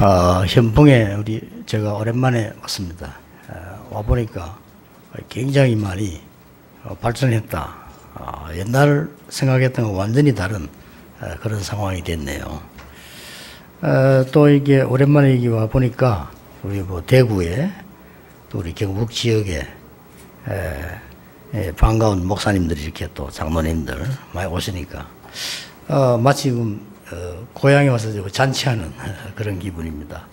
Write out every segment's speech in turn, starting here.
현봉에 제가 오랜만에 왔습니다. 와 보니까 굉장히 많이 발전했다. 옛날 생각했던 거 완전히 다른 그런 상황이 됐네요. 또 이게 오랜만에 여기 와 보니까 우리 뭐 대구에 또 우리 경북 지역에 반가운 목사님들이 이렇게 또 장로님들 많이 오시니까 마치 고향에 와서 잔치하는 그런 기분입니다.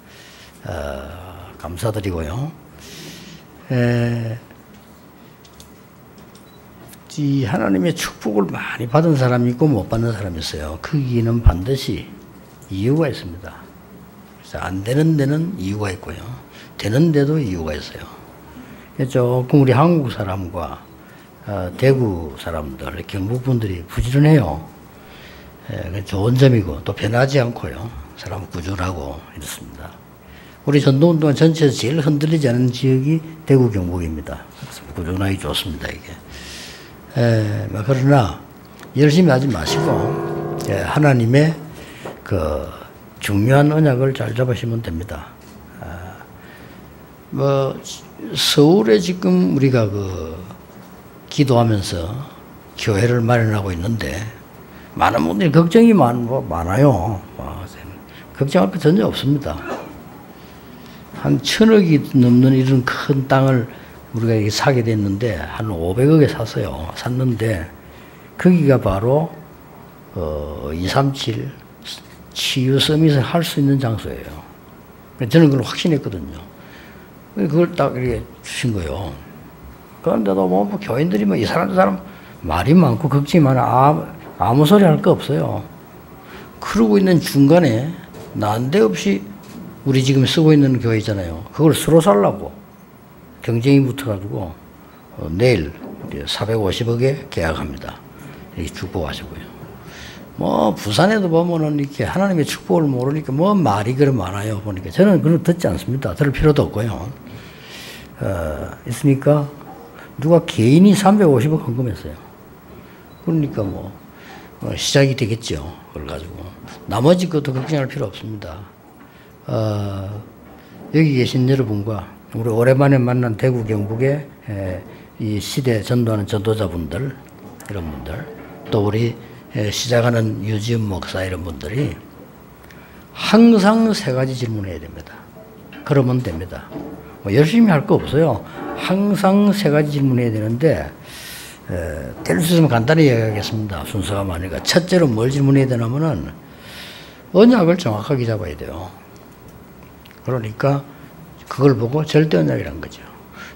감사드리고요. 이 하나님의 축복을 많이 받은 사람이 있고 못 받는 사람이 있어요. 거기는 반드시 이유가 있습니다. 그래서 안 되는 데는 이유가 있고요. 되는 데도 이유가 있어요. 조금 우리 한국 사람과 대구 사람들, 경북 분들이 부지런해요. 좋은 점이고 또 변하지 않고요. 사람 꾸준하고 이렇습니다. 우리 전도운동 전체에서 제일 흔들리지 않은 지역이 대구 경북입니다. 그래서 꾸준하게 좋습니다. 이게. 그러나 열심히 하지 마시고 하나님의 그 중요한 언약을 잘 잡으시면 됩니다. 서울에 지금 우리가 기도하면서 교회를 마련하고 있는데 많은 분들이 걱정이 많아요. 걱정할 거 전혀 없습니다. 한 1,000억이 넘는 이런 큰 땅을 우리가 사게 됐는데 한 500억에 샀어요. 샀는데 거기가 바로 237 치유 서밋을 할 수 있는 장소예요. 저는 그걸 확신했거든요. 그걸 딱 이렇게 주신 거예요. 그런데도 뭐 교인들이 이 사람 저 사람 말이 많고 걱정이 많아. 아무 소리 할 거 없어요. 그러고 있는 중간에 난데없이 우리 지금 쓰고 있는 교회 있잖아요. 그걸 서로 살라고 경쟁이 붙어가지고 내일 450억에 계약합니다. 이렇게 축복하시고요. 부산에도 보면은 이렇게 하나님의 축복을 모르니까 말이 그래 많아요. 보니까 저는 그걸 듣지 않습니다. 들을 필요도 없고요. 있으니까 누가 개인이 350억 헌금했어요. 그러니까 시작이 되겠죠. 그걸 가지고 나머지 것도 걱정할 필요 없습니다. 여기 계신 여러분과 우리 오랜만에 만난 대구 경북의 이 시대 전도하는 전도자분들 이런 분들 또 우리 시작하는 유지은 목사 이런 분들이 항상 3가지 질문해야 됩니다. 그러면 됩니다. 열심히 할 거 없어요. 항상 3가지 질문해야 되는데 될 수 있으면 간단히 이야기하겠습니다. 순서가 많으니까. 첫째로 뭘 질문해야 되냐면은 언약을 정확하게 잡아야 돼요. 그러니까 그걸 보고 절대 언약이란 거죠.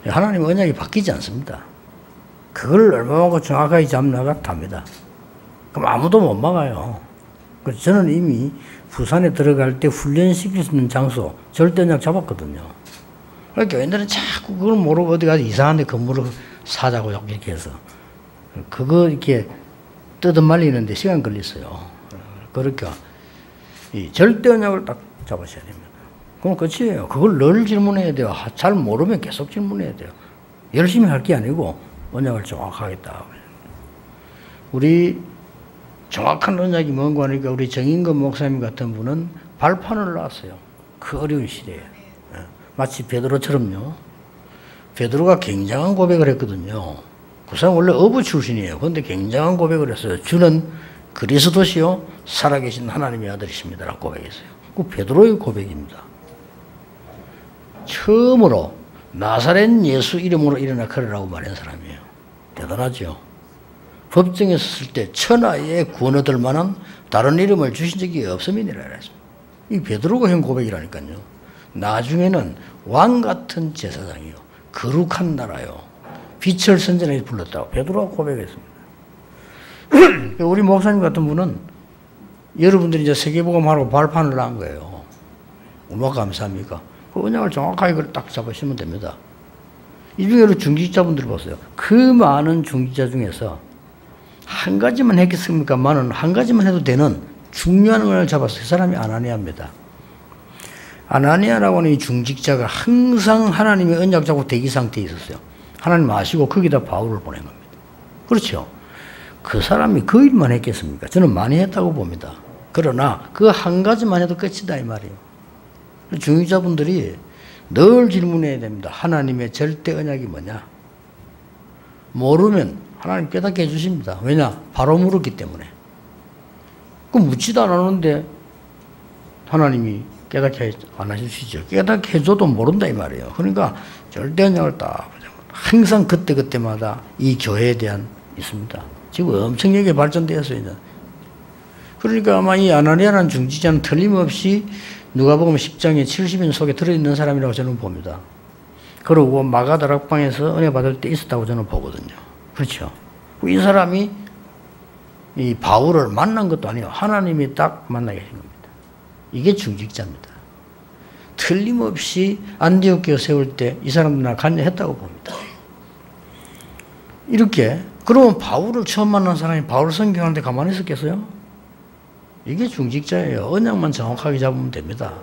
하나님의 언약이 바뀌지 않습니다. 그걸 얼마만큼 정확하게 잡나가 답니다. 그럼 아무도 못 막아요. 그래서 저는 이미 부산에 들어갈 때 훈련시킬 수 있는 장소 절대 언약 잡았거든요. 그러니까 교인들은 자꾸 그걸 모르고 어디 가서 이상한 데 건물을 사자고 이렇게 해서 그거 이렇게 뜯어말리는데 시간 걸렸어요. 그러니까 이 절대 언약을 딱 잡으셔야 됩니다. 그럼 끝이에요. 그걸 늘 질문해야 돼요. 잘 모르면 계속 질문해야 돼요. 열심히 할 게 아니고 언약을 정확하게 딱. 우리 정확한 언약이 뭔가 하니까 우리 정인건 목사님 같은 분은 발판을 놨어요. 그 어려운 시대에. 마치 베드로처럼요. 베드로가 굉장한 고백을 했거든요. 그 사람 원래 어부 출신이에요. 그런데 굉장한 고백을 했어요. 주는 그리스도시요 살아계신 하나님의 아들이십니다 라고 고백했어요. 그 베드로의 고백입니다. 처음으로 나사렛 예수 이름으로 일어나 걸으라고 말한 사람이에요. 대단하죠. 법정에 섰을 때 천하에 구원 얻을 만한 다른 이름을 주신 적이 없음이니라 했습니다. 이 베드로가 한 고백이라니까요. 나중에는 왕 같은 제사장이요. 거룩한 나라요. 빛을 선전하게 불렀다고 베드로가 고백했습니다. 우리 목사님 같은 분은 여러분들이 이제 세계복음하라고 발판을 난 거예요. 얼마나 감사합니까? 그 언약을 정확하게 딱 잡으시면 됩니다. 이 중에 중직자분들 보세요. 그 많은 중직자 중에서 한 가지만 했겠습니까만은 한 가지만 해도 되는 중요한 언약을 잡았어요. 그 사람이 아나니아입니다. 아나니아라고 하는 이 중직자가 항상 하나님의 언약 잡고 대기 상태에 있었어요. 하나님 아시고 거기다 바울을 보낸 겁니다. 그렇죠? 그 사람이 그 일만 했겠습니까? 저는 많이 했다고 봅니다. 그러나 그 한 가지만 해도 끝이다 이 말이에요. 중직자분들이 늘 질문해야 됩니다. 하나님의 절대 언약이 뭐냐? 모르면 하나님 깨닫게 해주십니다. 왜냐? 바로 물었기 때문에. 그럼 묻지도 않았는데 하나님이 깨닫게 안 해주시죠. 깨닫게 해줘도 모른다 이 말이에요. 그러니까 절대 언약을 딱 항상 그때그때마다 이 교회에 대한 있습니다. 지금 엄청나게 발전되었어요. 이제. 그러니까 아마 이 아나니아라는 중직자는 틀림없이 누가복음 10장에 70인 속에 들어있는 사람이라고 저는 봅니다. 그리고 마가다락방에서 은혜 받을 때 있었다고 저는 보거든요. 그렇죠. 이 사람이 이 바울을 만난 것도 아니에요. 하나님이 딱 만나게 한 겁니다. 이게 중직자입니다. 틀림없이 안디옥 교회 세울 때 이 사람들이랑 관여했다고 봅니다. 이렇게 그러면 바울을 처음 만난 사람이 바울 성경하는데 가만히 있었겠어요? 이게 중직자예요. 언약만 정확하게 잡으면 됩니다.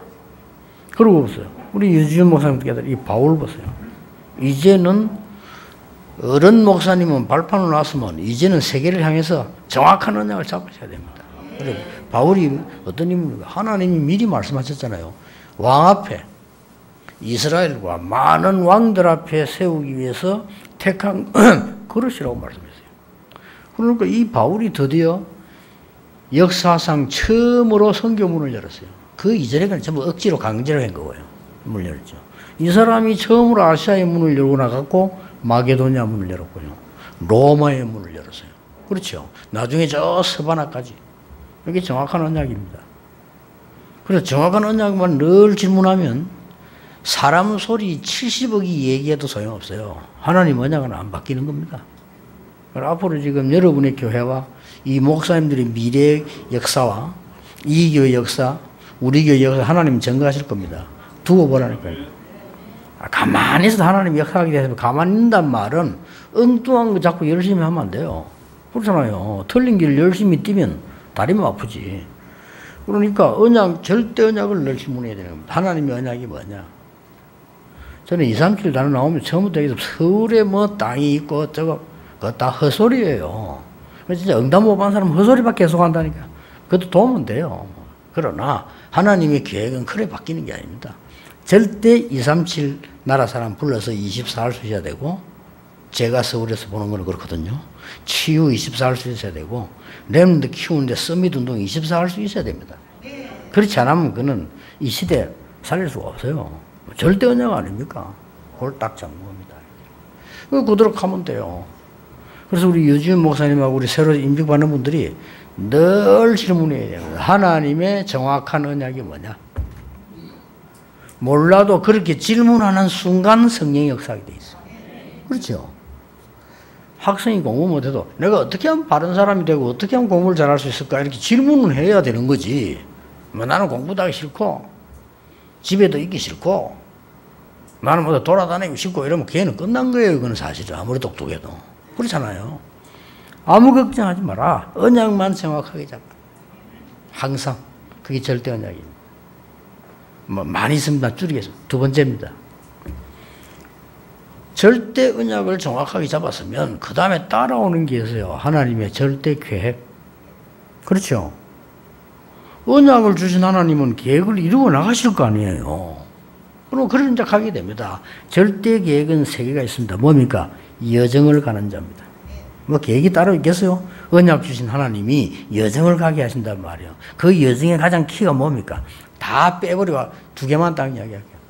그러고 보세요. 우리 유지윤 목사님께서 이 바울 보세요. 이제는 어른 목사님은 발판을 놨으면 이제는 세계를 향해서 정확한 언약을 잡으셔야 됩니다. 그래, 바울이 어떤 인물입니까? 하나님이 미리 말씀하셨잖아요. 왕 앞에 이스라엘과 많은 왕들 앞에 세우기 위해서 택한 그릇이라고 말씀했어요. 그러니까 이 바울이 드디어 역사상 처음으로 선교문을 열었어요. 그 이전에는 전부 억지로 강제로 한 거고요. 문을 열었죠. 이 사람이 처음으로 아시아의 문을 열고 나갔고 마게도냐 문을 열었고요. 로마의 문을 열었어요. 그렇죠. 나중에 저 스바나까지. 이게 정확한 언약입니다. 그래서 정확한 언약만 늘 질문하면 사람 소리 70억이 얘기해도 소용없어요. 하나님 언약은 안 바뀌는 겁니다. 앞으로 지금 여러분의 교회와 이 목사님들의 미래의 역사와 이 교회 역사, 우리 교회 역사 하나님 증거하실 겁니다. 두고 보라니까요. 가만히 있어도 하나님 역사하게 되면 가만히 있는단 말은 엉뚱한 거 자꾸 열심히 하면 안 돼요. 그렇잖아요. 틀린 길을 열심히 뛰면 다리만 아프지. 그러니까 언약, 절대 언약을 늘 질문해야 되는 겁니다. 하나님의 언약이 뭐냐? 저는 2, 3칠 단어 나오면 처음부터 여기서 서울에 뭐 땅이 있고 저거 그거 다 헛소리예요. 진짜 응답 못 받은 사람은 헛소리밖에 계속 한다니까. 그것도 도움은 돼요. 그러나 하나님의 계획은 그래 바뀌는 게 아닙니다. 절대 2, 3, 7 나라 사람 불러서 24할 수 있어야 되고 제가 서울에서 보는 거는 그렇거든요. 치유 24할 수 있어야 되고 렘드 키우는데 서밋 운동 24할 수 있어야 됩니다. 그렇지 않으면 그는 이 시대에 살릴 수가 없어요. 절대 언약 아닙니까? 그걸 딱 잡는 겁니다. 그대로 가면 돼요. 그래서 우리 유지윤 목사님하고 우리 새로 임직받는 분들이 늘 질문해야 됩니다. 하나님의 정확한 언약이 뭐냐? 몰라도 그렇게 질문하는 순간 성령이 역사하게 돼 있어요. 그렇죠? 학생이 공부 못해도 내가 어떻게 하면 바른 사람이 되고 어떻게 하면 공부를 잘할 수 있을까 이렇게 질문을 해야 되는 거지. 뭐 나는 공부도 하기 싫고 집에도 있기 싫고 나는 뭐 돌아다니고 싶고 이러면 걔는 끝난 거예요. 그건 사실은 아무리 똑똑해도. 그렇잖아요. 아무 걱정하지 마라. 언약만 정확하게 잡아. 항상. 그게 절대 언약입니다. 뭐 많이 있습니다. 줄이겠습니다. 두 번째입니다. 절대 언약을 정확하게 잡았으면 그 다음에 따라오는 게 있어요. 하나님의 절대 계획. 그렇죠? 언약을 주신 하나님은 계획을 이루어 나가실 거 아니에요. 그럼 그런 자 가게 됩니다. 절대 계획은 세 개가 있습니다. 뭡니까? 여정을 가는 자입니다. 뭐 계획이 따로 있겠어요? 언약 주신 하나님이 여정을 가게 하신단 말이에요. 그 여정의 가장 키가 뭡니까? 다 빼버리고 두 개만 딱 이야기할게요.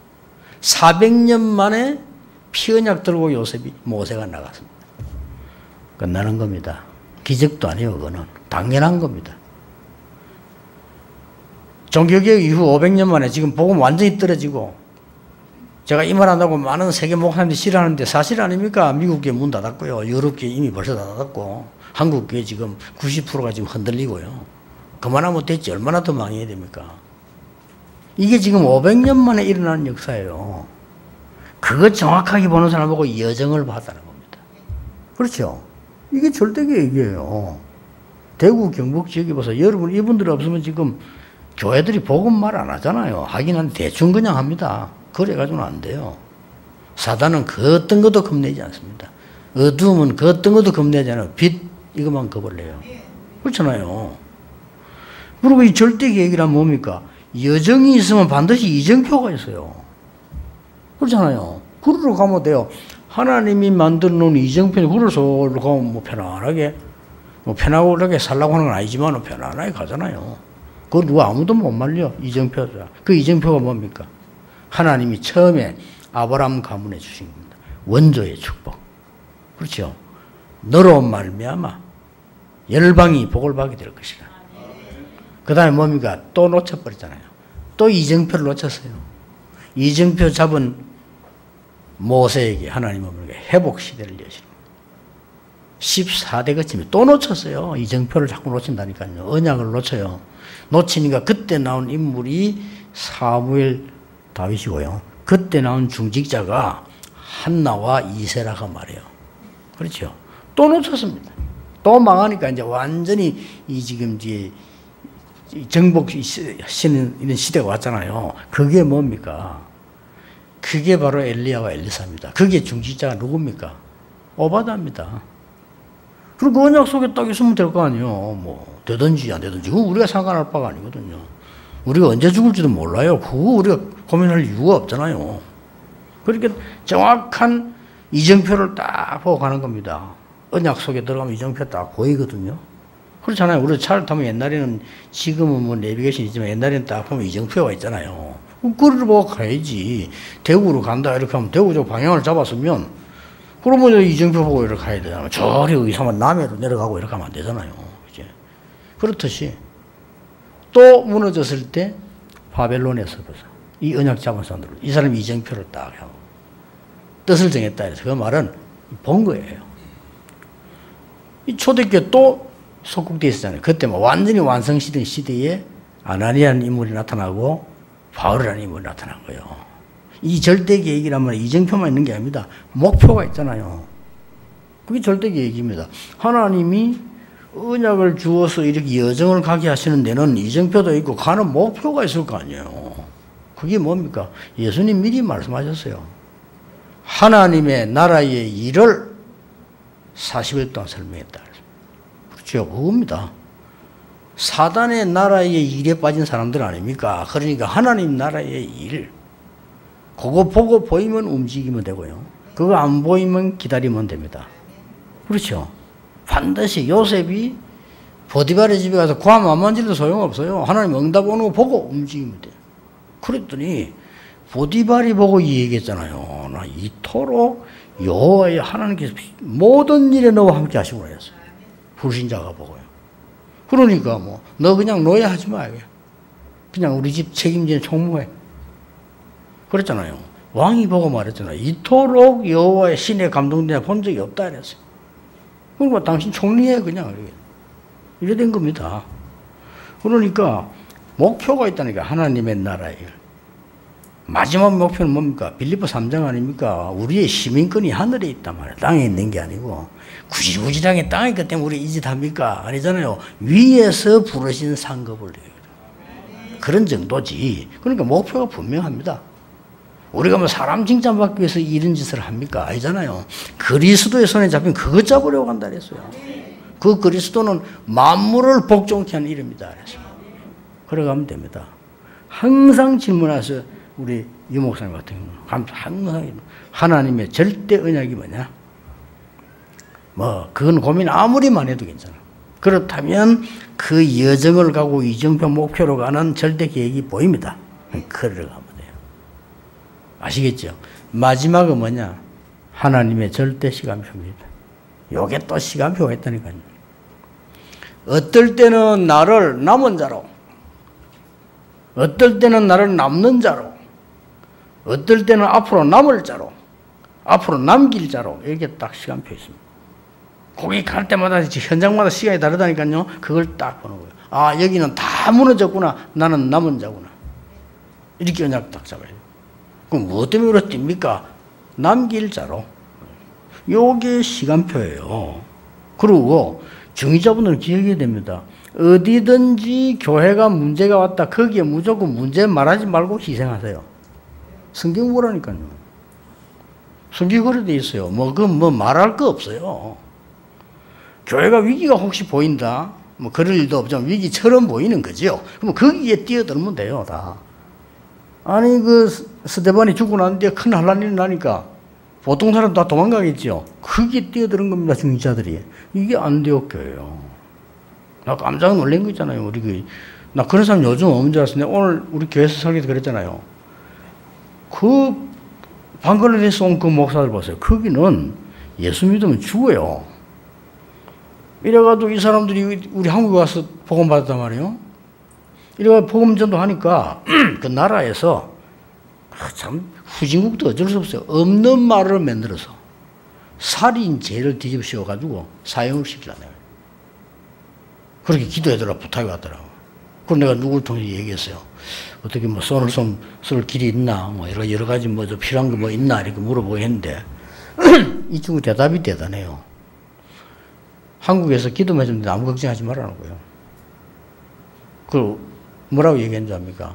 400년 만에 피언약 들고 요셉이 모세가 나갔습니다. 끝나는 겁니다. 기적도 아니에요. 그거는 당연한 겁니다. 종교개혁 이후 500년 만에 지금 복음 완전히 떨어지고 제가 이 말 한다고 많은 세계 목사님들이 싫어하는데 사실 아닙니까? 미국교회 문 닫았고요. 유럽교회 이미 벌써 닫았고 한국교회 지금 90%가 지금 흔들리고요. 그만하면 됐지. 얼마나 더 망해야 됩니까? 이게 지금 500년 만에 일어나는 역사예요. 그거 정확하게 보는 사람 보고 여정을 봤다는 겁니다. 그렇죠? 이게 절대계획이에요. 대구 경북 지역에 보세요. 여러분 이분들 없으면 지금 교회들이 복음 말 안 하잖아요. 하긴 한데 대충 그냥 합니다. 그래가지고는 안 돼요. 사단은 그 어떤 것도 겁내지 않습니다. 어두움은 그 어떤 것도 겁내지 않아요. 빛 이것만 겁을 내요. 그렇잖아요. 그리고 이 절대계획이란 뭡니까? 여정이 있으면 반드시 이정표가 있어요. 그렇잖아요. 그러러 가면 돼요. 하나님이 만들어 놓은 이정표에 그래서 가면 뭐 편안하게, 뭐 편하게 살라고 하는 건 아니지만 편안하게 가잖아요. 그거 누가 아무도 못 말려. 이정표자. 그 이정표가 뭡니까? 하나님이 처음에 아브라함 가문에 주신 겁니다. 원조의 축복. 그렇죠. 너로 말미암아 열방이 복을 받게 될 것이다. 그 다음에 뭡니까? 또 놓쳐버렸잖아요. 또 이정표를 놓쳤어요. 이정표 잡은 모세에게 하나님은 회복시대를 여시는 거예요. 14대 거치면 또 놓쳤어요. 이정표를 자꾸 놓친다니까요. 언약을 놓쳐요. 놓치니까 그때 나온 인물이 사무엘 다윗이고요. 그때 나온 중직자가 한나와 이세라가 말이에요. 그렇죠. 또 놓쳤습니다. 또 망하니까 이제 완전히 이 지금 이제 정복시는 이런 시대가 왔잖아요. 그게 뭡니까? 그게 바로 엘리야와 엘리사입니다. 그게 중직자가 누굽니까? 오바다입니다. 그리고 그 언약 속에 딱 있으면 될 거 아니에요. 뭐 되든지 안 되든지 그거 우리가 상관할 바가 아니거든요. 우리가 언제 죽을지도 몰라요. 그거 우리가 고민할 이유가 없잖아요. 그러니까 정확한 이정표를 딱 보고 가는 겁니다. 언약 속에 들어가면 이정표 딱 보이거든요. 그렇잖아요. 우리 차를 타면 옛날에는, 지금은 뭐 내비게이션이지만 옛날에는 딱 보면 이정표가 있잖아요. 그걸 보고 가야지. 대구로 간다 이렇게 하면 대구 저 방향을 잡았으면 그러면 이정표 보고 이렇게 가야 되잖아요. 저리 의사만 남해로 내려가고 이렇게 하면 안 되잖아요. 그치? 그렇듯이 또 무너졌을 때 바벨론에서 이 언약 잡은 사람들, 이 사람이 이정표를 딱 하고 뜻을 정했다 해서 그 말은 본 거예요. 이 초대교회 또 속국되어 있었잖아요. 그때 뭐 완전히 완성시된 시대에 아나니아라는 인물이 나타나고 바울이라는 인물이 나타난 거예요. 이 절대계획이라면 이정표만 있는 게 아닙니다. 목표가 있잖아요. 그게 절대계획입니다. 하나님이 언약을 주어서 이렇게 여정을 가게 하시는 데는 이정표도 있고 가는 목표가 있을 거 아니에요. 그게 뭡니까? 예수님 미리 말씀하셨어요. 하나님의 나라의 일을 40일 동안 설명했다. 그렇죠. 그겁니다. 사단의 나라의 일에 빠진 사람들 아닙니까? 그러니까 하나님 나라의 일, 그거 보고 보이면 움직이면 되고요. 그거 안 보이면 기다리면 됩니다. 그렇죠. 반드시 요셉이 보디발의 집에 가서 괌 안 만질도 소용없어요. 하나님 응답 오는 거 보고 움직이면 돼요. 그랬더니 보디발이 보고 이 얘기했잖아요. 나 이토록 여호와의 하나님께서 모든 일에 너와 함께 하시고 그랬어요. 불신자가 보고요. 그러니까 뭐 너 그냥 노예하지 마. 그냥 우리 집 책임지는 총무해. 그랬잖아요. 왕이 보고 말했잖아요. 이토록 여호와의 신에 감동되어 본 적이 없다 이랬어요. 그러니까 당신 총리해 그냥 이래 된 겁니다. 그러니까 목표가 있다니까. 하나님의 나라에. 마지막 목표는 뭡니까? 빌립보 3장 아닙니까? 우리의 시민권이 하늘에 있단 말이에요. 땅에 있는 게 아니고 구질구질하게 땅에 있기 때문에 우리 이 짓 합니까? 아니잖아요. 위에서 부르신 상급을 내요. 그런 정도지. 그러니까 목표가 분명합니다. 우리가 뭐 사람 칭찬받기 위해서 이런 짓을 합니까? 아니잖아요. 그리스도의 손에 잡힌 그것 잡으려고 한다 그랬어요. 그 그리스도는 만물을 복종케 하는 이름이다 그랬어요. 그래가면 됩니다. 항상 질문하세요. 우리 유 목사님 같은 경우는 항상 하나님의 절대 언약이 뭐냐? 뭐 그건 고민 아무리 많이 해도 괜찮아. 그렇다면 그 여정을 가고 이정표 목표로 가는 절대 계획이 보입니다. 그러러 가면 돼요. 아시겠죠? 마지막은 뭐냐? 하나님의 절대 시간표입니다. 요게 또 시간표가 있다니까요. 어떨 때는 나를 남은 자로, 어떨 때는 나를 남는 자로, 어떨 때는 앞으로 남을 자로, 앞으로 남길 자로, 이렇게 딱 시간표 있습니다. 거기 갈 때마다 현장마다 시간이 다르다니까요. 그걸 딱 보는 거예요. 아, 여기는 다 무너졌구나. 나는 남은 자구나. 이렇게 언약 딱 잡아요. 그럼 무엇 때문에 그렇습니까? 남길 자로. 요게 시간표예요. 그리고 중위자분들은 기억해야 됩니다. 어디든지 교회가 문제가 왔다. 거기에 무조건 문제 말하지 말고 희생하세요. 성경 보라니까요. 성경 그래 돼 있어요. 뭐 말할 거 없어요. 교회가 위기가 혹시 보인다? 뭐 그럴 일도 없지만 위기처럼 보이는 거죠. 그럼 거기에 뛰어들면 돼요, 다. 아니 그 스데반이 죽고 난 뒤에 큰 환란이 일어나니까 보통 사람 다 도망가겠죠. 거기에 뛰어드는 겁니다, 중직자들이. 이게 안디옥교예요. 나 깜짝 놀란 거 있잖아요. 우리 나 그런 사람 요즘 없는 줄 알았어요. 오늘 우리 교회에서 설교도 그랬잖아요. 그 방글라데시에서 온 그 목사들 보세요. 거기는 예수 믿으면 죽어요. 이래가지고 이 사람들이 우리 한국에 와서 복음 받았단 말이에요. 이래가지고 복음 전도하니까 그 나라에서 참 후진국도 어쩔 수 없어요. 없는 말을 만들어서 살인죄를 뒤집어 씌워가지고 사형을 시키려네요. 그렇게 기도해달라 부탁이 왔더라고. 그럼 내가 누구를 통해 얘기했어요. 어떻게 뭐 손을 좀 쓸 길이 있나, 뭐 여러 가지 뭐 좀 필요한 거 뭐 있나 이렇게 물어보고 했는데 이 친구 대답이 대단해요. 한국에서 기도만 해주는데 아무 걱정하지 말라는 거예요. 그 뭐라고 얘기했는지 압니까?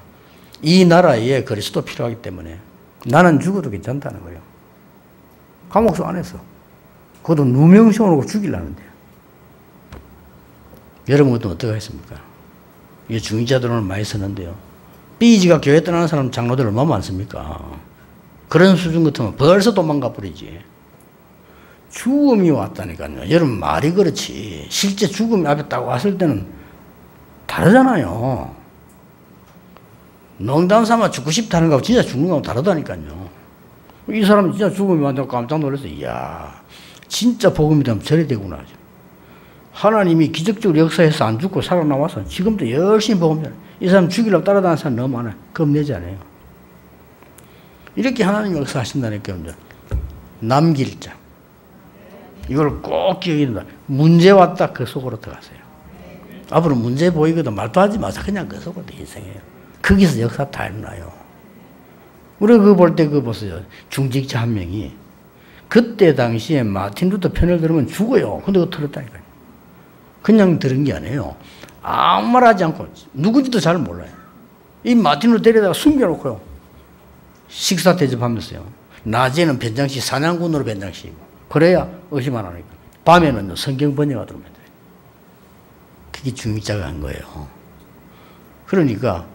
이 나라에 그리스도 필요하기 때문에 나는 죽어도 괜찮다는 거예요. 감옥소 안에서. 그것도 누명심으로 죽이려는데. 여러분은 어떻게 하겠습니까? 이 중직자들은 많이 쓰는데요. 삐지가 교회 떠나는 사람 장로들 얼마나 많습니까? 그런 수준 같으면 벌써 도망가 버리지. 죽음이 왔다니까요. 여러분 말이 그렇지. 실제 죽음이 앞에 딱 왔을 때는 다르잖아요. 농담 삼아 죽고 싶다는 거하고 진짜 죽는 거하고 다르다니까요. 이 사람은 진짜 죽음이 왔다고 깜짝 놀랐어요. 이야, 진짜 복음이 되면 저래 되구나. 하나님이 기적적으로 역사해서 안 죽고 살아남아서 지금도 열심히 복음 전해. 이 사람 죽이려고 따라다니는 사람 너무 많아요. 겁내지 않아요. 이렇게 하나님이 역사하신다니까요. 남길 자. 이걸 꼭 기억해야 된다. 문제 왔다 그 속으로 들어가세요. 앞으로 문제 보이거든 말도 하지 마세요. 그냥 그 속으로 인생해요. 거기서 역사 다 일어나요. 우리가 그거 볼 때 그거 보세요. 중직자 한 명이 그때 당시에 마틴 루터 편을 들으면 죽어요. 근데 그거 들었다니까요. 그냥 들은 게 아니에요. 아무 말 하지 않고 누군지도 잘 몰라요. 이 마틴 루터 데려다가 숨겨놓고요. 식사 대접하면서요. 낮에는 변장식 사냥꾼으로 변장식. 그래야 의심 안 하니까. 밤에는 성경 번역하도록 만들어요. 그게 중직자가 한 거예요. 그러니까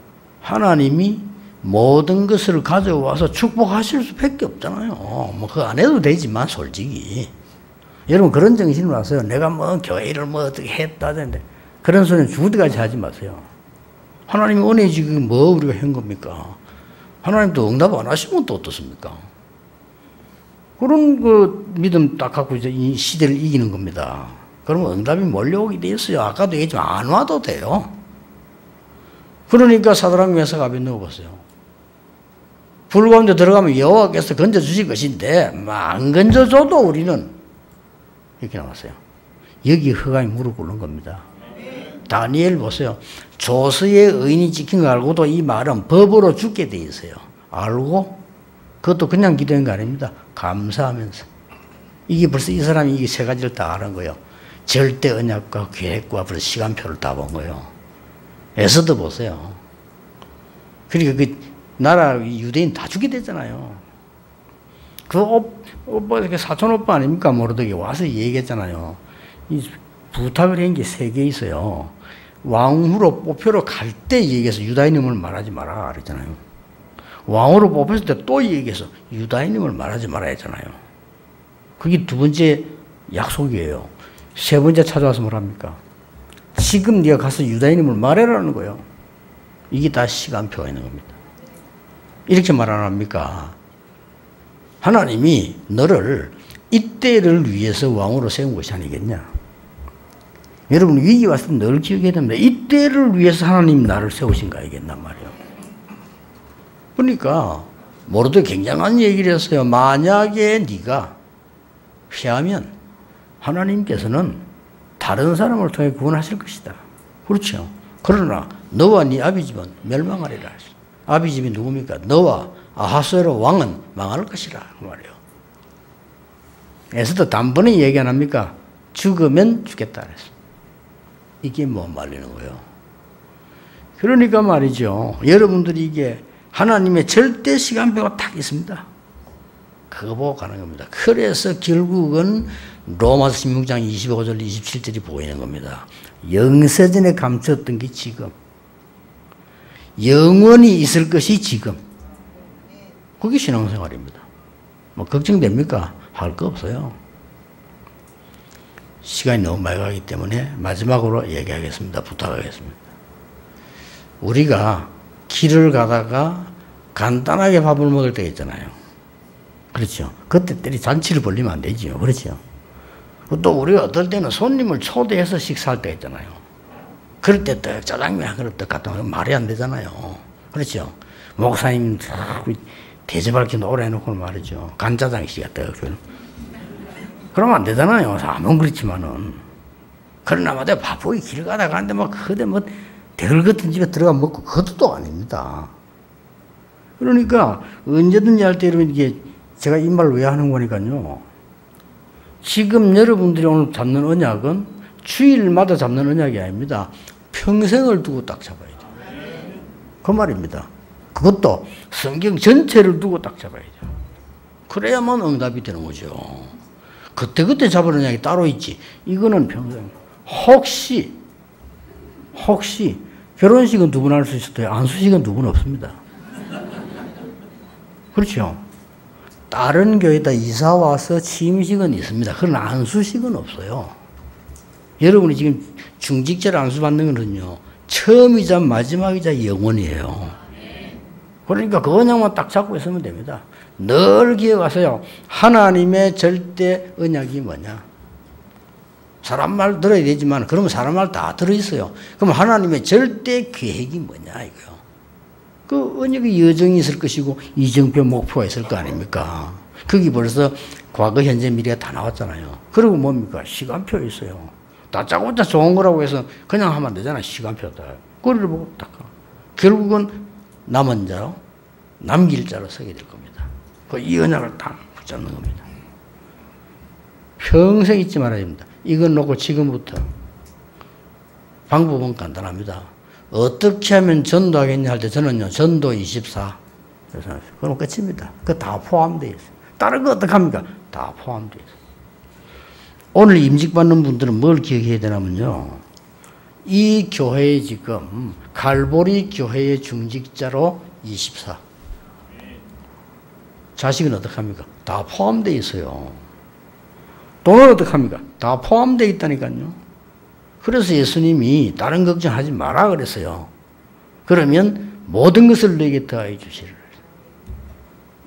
하나님이 모든 것을 가져와서 축복하실 수밖에 없잖아요. 뭐 그거 안 해도 되지만 솔직히. 여러분 그런 정신으로 와서요. 내가 뭐 교회를 뭐 어떻게 했다던데 그런 소리는 죽을 때까지 하지 마세요. 하나님이 은혜 지금 뭐 우리가 한 겁니까? 하나님도 응답 안 하시면 또 어떻습니까? 그런 그 믿음 딱 갖고 이제 이 시대를 이기는 겁니다. 그러면 응답이 몰려오게 돼 있어요. 아까도 얘기했지만 안 와도 돼요. 그러니까 사드락 메삭 아벳네고 보세요. 불 가운데 들어가면 여호와께서 건져주실 것인데 안 건져줘도 우리는 이렇게 나왔어요. 여기 허감이 무릎 꿇는 겁니다. 다니엘 보세요. 조서의 의인이 지킨 거 알고도 이 말은 법으로 죽게 돼 있어요. 알고 그것도 그냥 기도한 거 아닙니다. 감사하면서. 이게 벌써 이 사람이 이 세 가지를 다 아는 거예요. 절대 언약과 계획과 벌써 시간표를 다 본 거예요. 에서도 보세요. 그러니까 그 나라 유대인 다 죽게 됐잖아요. 그 오빠, 사촌 오빠 아닙니까? 모르더기 와서 얘기했잖아요. 이 부탁을 한 게 3개 있어요. 왕후로 뽑혀로 갈 때 얘기해서 유다인임을 말하지 마라 그랬잖아요. 왕으로 뽑혔을 때 또 얘기해서 유다인임을 말하지 마라 했잖아요. 그게 2번째 약속이에요. 3번째 찾아와서 뭐랍니까? 지금 네가 가서 유다인임을 말해라는 거예요. 이게 다 시간표가 있는 겁니다. 이렇게 말 안 합니까? 하나님이 너를 이때를 위해서 왕으로 세운 것이 아니겠냐? 여러분 위기 왔을 때 늘 기억해야 됩니다. 이때를 위해서 하나님이 나를 세우신 거 알겠단 말이에요. 그러니까 모르도 굉장한 얘기를 했어요. 만약에 네가 피하면 하나님께서는 다른 사람을 통해 구원하실 것이다. 그렇죠. 그러나 너와 네 아비 집은 멸망하리라. 아비 집이 누굽니까? 너와 아하스웨로 왕은 망할 것이라 그 말이에요. 에스더 단번에 얘기 안 합니까? 죽으면 죽겠다 그랬어. 이게 뭐 말리는 거예요? 그러니까 말이죠. 여러분들이 이게 하나님의 절대 시간표가 딱 있습니다. 그거 보고 가는 겁니다. 그래서 결국은 로마서 16장 25절 27절이 보이는 겁니다. 영세전에 감추었던 게 지금, 영원히 있을 것이 지금. 그게 신앙생활입니다. 뭐 걱정됩니까? 할 거 없어요. 시간이 너무 많이 가기 때문에 마지막으로 얘기하겠습니다. 부탁하겠습니다. 우리가 길을 가다가 간단하게 밥을 먹을 때가 있잖아요. 그렇죠. 그때 때리 잔치를 벌리면 안 되죠. 그렇죠. 또 우리가 어떨 때는 손님을 초대해서 식사할 때가 있잖아요. 그럴 때 또 짜장면 한 그릇 갖다 놓으면 말이 안 되잖아요. 그렇죠. 목사님 대접할 게 오래 해놓고 말이죠. 간짜장식 갖다 요 그러면 안 되잖아요. 아무튼 그렇지만은. 그러나 마다 바쁘게 길 가다 가는데 막 그대 뭐 대걸 같은 집에 들어가 먹고 그것도 또 아닙니다. 그러니까 언제든지 할 때 이러면 이게 제가 이 말을 왜 하는 거니까요. 지금 여러분들이 오늘 잡는 언약은 주일마다 잡는 언약이 아닙니다. 평생을 두고 딱 잡아야 돼요. 그 말입니다. 그것도 성경 전체를 두고 딱 잡아야 돼요. 그래야만 응답이 되는 거죠. 그때그때 잡은 언약이 따로 있지. 이거는 평생. 혹시 결혼식은 두 번 할 수 있어도 안수식은 두 번 없습니다. 그렇죠. 다른 교회에다 이사 와서 취임식은 있습니다. 그러나 안수식은 없어요. 여러분이 지금 중직자를 안수받는 것은요, 처음이자 마지막이자 영원이에요. 그러니까 그 언약만 딱 잡고 있으면 됩니다. 늘 기억하세요. 하나님의 절대 언약이 뭐냐? 사람 말 들어야 되지만, 그러면 사람 말 다 들어있어요. 그럼 하나님의 절대 계획이 뭐냐, 이거요. 그 언약의 여정이 있을 것이고, 이정표 목표가 있을 거 아닙니까? 거기 벌써 과거, 현재, 미래가 다 나왔잖아요. 그리고 뭡니까? 시간표 있어요. 다짜고짜 좋은 거라고 해서 그냥 하면 안 되잖아요. 시간표다. 그걸 보고 딱. 결국은 남은 자로, 남길 자로 서게 될 겁니다. 이 언약을 딱 붙잡는 겁니다. 평생 잊지 말아야 됩니다. 이건 놓고 지금부터 방법은 간단합니다. 어떻게 하면 전도하겠냐 할 때 저는요, 전도 24. 그럼 끝입니다. 그거 다 포함되어 있어요. 다른 거 어떻게 합니까? 다 포함되어 있어요. 오늘 임직받는 분들은 뭘 기억해야 되냐면요. 이 교회에 지금 갈보리 교회의 중직자로 24. 자식은 어떻게 합니까? 다 포함되어 있어요. 돈은 어떻게 합니까? 다 포함되어 있다니까요. 그래서 예수님이 다른 걱정하지 마라 그랬어요. 그러면 모든 것을 너에게 더하여 주시리라.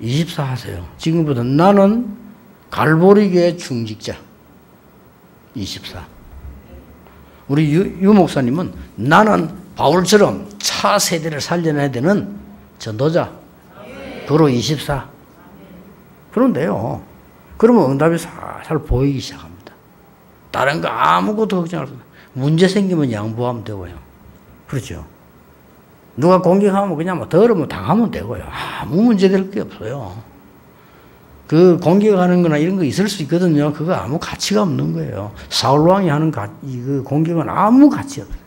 24 하세요. 지금부터 나는 갈보리교회 중직자 24. 우리 유 목사님은 나는 바울처럼 차 세대를 살려내야 되는 전도자. 도로 24. 그러면 돼요. 그러면 응답이 살살 보이기 시작합니다. 다른 거 아무것도 걱정할 수 없어요. 문제 생기면 양보하면 되고요. 그렇죠. 누가 공격하면 그냥 뭐 더러면 당하면 되고요. 아무 문제 될 게 없어요. 그 공격하는 거나 이런 거 있을 수 있거든요. 그거 아무 가치가 없는 거예요. 사울왕이 하는 그 공격은 아무 가치 없어요.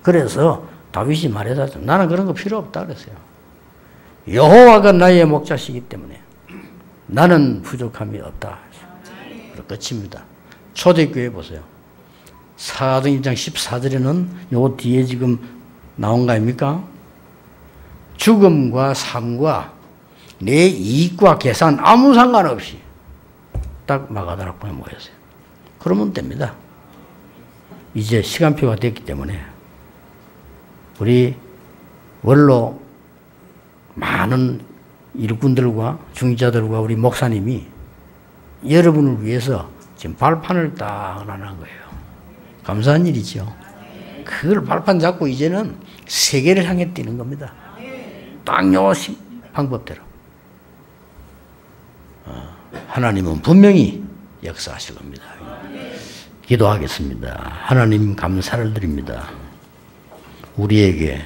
그래서 다윗이 말해서 나는 그런 거 필요 없다 그랬어요. 여호와가 나의 목자시기 때문에 나는 부족함이 없다. 끝입니다. 초대교회 보세요. 사도행전 1장 14절에는 요 뒤에 지금 나온 거 아닙니까? 죽음과 삶과 내 이익과 계산 아무 상관없이 딱 마가다락방에 모였어요. 그러면 됩니다. 이제 시간표가 됐기 때문에 우리 원로 많은 일꾼들과 중직자들과 우리 목사님이 여러분을 위해서 지금 발판을 딱 놔놓은 거예요. 감사한 일이죠. 그걸 발판 잡고 이제는 세계를 향해 뛰는 겁니다. 딱 요 방법대로. 하나님은 분명히 역사하실 겁니다. 기도하겠습니다. 하나님 감사를 드립니다. 우리에게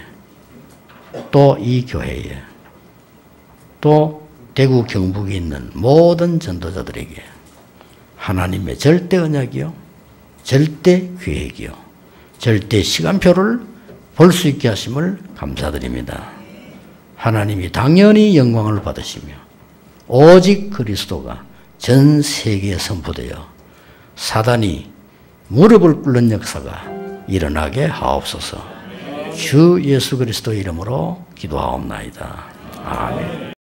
또 이 교회에 또 대구 경북에 있는 모든 전도자들에게 하나님의 절대 언약이요, 절대 계획이요, 절대 시간표를 볼 수 있게 하심을 감사드립니다. 하나님이 당연히 영광을 받으시며 오직 그리스도가 전 세계에 선포되어 사단이 무릎을 꿇는 역사가 일어나게 하옵소서. 주 예수 그리스도 이름으로 기도하옵나이다. 아멘.